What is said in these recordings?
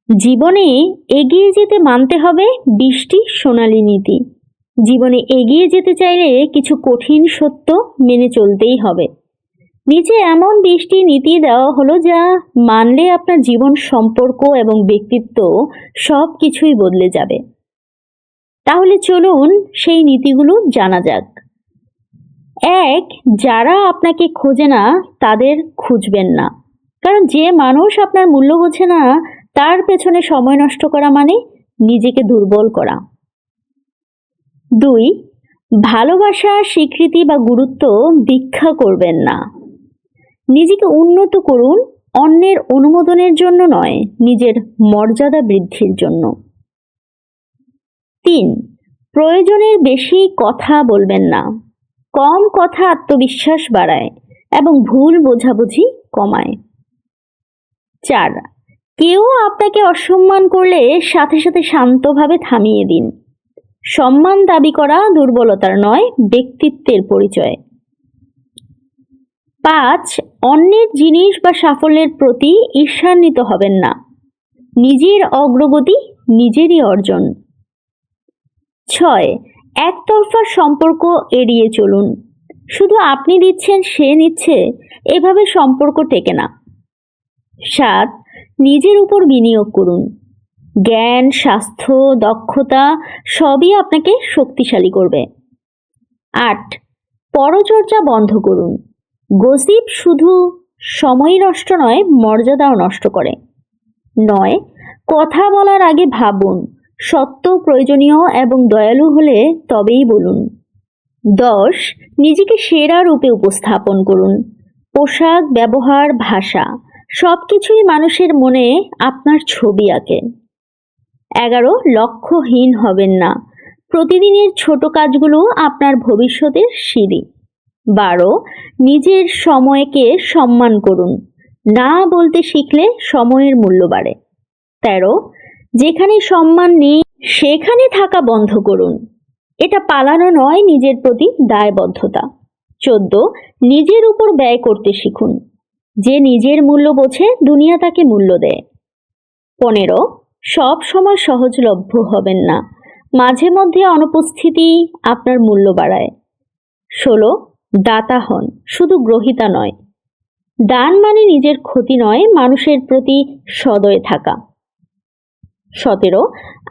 জীবনে এগিয়ে যেতে মানতে হবে 20টি সোনালী নীতি। জীবনে এগিয়ে যেতে চাইলে কিছু কঠিন সত্য মেনে চলতেই হবে। নিচে এমন 20টি নীতি দেওয়া হলো যা মানলে আপনার জীবন, সম্পর্ক এবং ব্যক্তিত্ব সব কিছুই বদলে যাবে। তাহলে চলুন সেই নীতিগুলো জানা যাক। 1. যারা আপনাকে খোঁজে না তাদের খুঁজবেন না, কারণ যে মানুষ আপনার মূল্য বোঝে না তার পেছনে সময় নষ্ট করা মানে নিজেকে দুর্বল করা। 2. ভালোবাসা, স্বীকৃতি বা গুরুত্ব ভিক্ষা করবেন না। নিজেকে উন্নত করুন, অন্যের অনুমোদনের জন্য নয়, নিজের মর্যাদা বৃদ্ধির জন্য। 3. প্রয়োজনের বেশি কথা বলবেন না। কম কথা আত্মবিশ্বাস বাড়ায় এবং ভুল বোঝাবুঝি কমায়। 4. কেউ আপনাকে অসম্মান করলে সাথে সাথে শান্তভাবে থামিয়ে দিন। সম্মান দাবি করা দুর্বলতার নয়, ব্যক্তিত্বের পরিচয়। 5. অন্যের জিনিস বা সাফল্যের প্রতি ঈর্ষান্বিত হবেন না। নিজের অগ্রগতি নিজেরই অর্জন। 6. একতরফা সম্পর্ক এড়িয়ে চলুন। শুধু আপনি দিচ্ছেন, সে নিচ্ছে, এভাবে সম্পর্ক টেকে না। 7. নিজের উপর বিনিয়োগ করুন। জ্ঞান, স্বাস্থ্য, দক্ষতা সবই আপনাকে শক্তিশালী করবে। 8. পরচর্চা বন্ধ করুন। গসিপ শুধু সময় নষ্ট নয়, মর্যাদাও নষ্ট করে। 9. কথা বলার আগে ভাবুন। সত্য, প্রয়োজনীয় এবং দয়ালু হলে তবেই বলুন। 10. নিজেকে সেরা রূপে উপস্থাপন করুন। পোশাক, ব্যবহার, ভাষা সবকিছুই মানুষের মনে আপনার ছবি আঁকে। 11. লক্ষ্যহীন হবেন না। প্রতিদিনের ছোট কাজগুলো আপনার ভবিষ্যতের সিঁড়ি। 12. নিজের সময়কে সম্মান করুন। না বলতে শিখলে সময়ের মূল্য বাড়ে। 13. যেখানে সম্মান নেই সেখানে থাকা বন্ধ করুন। এটা পালানো নয়, নিজের প্রতি দায়বদ্ধতা। 14. নিজের উপর ব্যয় করতে শিখুন। যে নিজের মূল্য বোঝে, দুনিয়া তাকে মূল্য দেয়। 15. সব সময় সহজলভ্য হবেন না। মাঝে মধ্যে অনুপস্থিতি আপনার মূল্য বাড়ায়। 16. দাতা হন, শুধু গ্রহীতা নয়। দান মানে নিজের ক্ষতি নয়, মানুষের প্রতি সদয় থাকা। 17.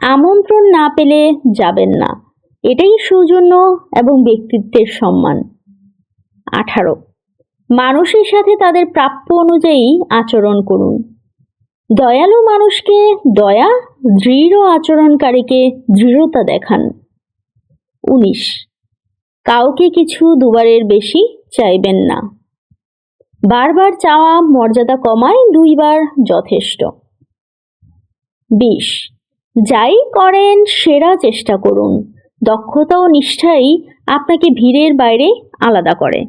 আমন্ত্রণ না পেলে যাবেন না। এটাই সৌজন্য এবং ব্যক্তিত্বের সম্মান। 18. মানুষের সাথে তাদের প্রাপ্য অনুযায়ী আচরণ করুন। দয়ালু মানুষকে দয়া, দৃঢ় আচরণকারীকে দৃঢ়তা দেখান। 19. কাউকে কিছু দুবারের বেশি চাইবেন না। বারবার চাওয়া মর্যাদা কমায়, 2 বার যথেষ্ট। 20. যাই করেন সেরা চেষ্টা করুন। দক্ষতা ও নিষ্ঠাই আপনাকে ভিড়ের বাইরে আলাদা করে।